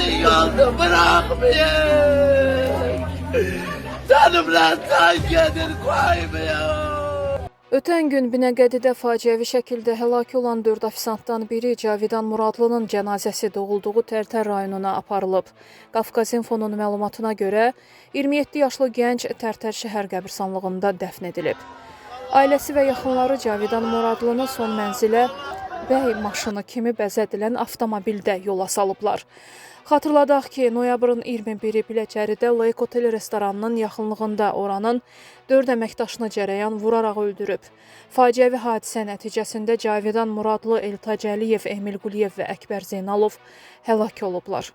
Beni yolda bırakmayın. Canımla sen gelir koymuyor. Ötən gün Binəqədidə faciəvi şəkildə həlak olan 4 ofisantdan biri Cavidan Muradlının cənazəsi doğulduğu Tərtər rayonuna aparılıb. Qafqaz İnfonun məlumatına görə 27 yaşlı gənc Tərtər şəhər qəbirstanlığında dəfn edilib. Ailəsi və yaxınları Cavidan Muradlını son mənzilə bəy maşını kimi bəzədilən avtomobildə yola salıblar. Xatırladaq ki, noyabrın 21-i Biləcəridə Lake Hotel restoranının yaxınlığında oranın 4 əməkdaşını cərəyan vuraraq öldürüb. Faciəvi hadisə nəticəsində Cavidan Muradlı, Eltac Əliyev, Emil Quliyev və Əkbər Zeynalov həlak olublar.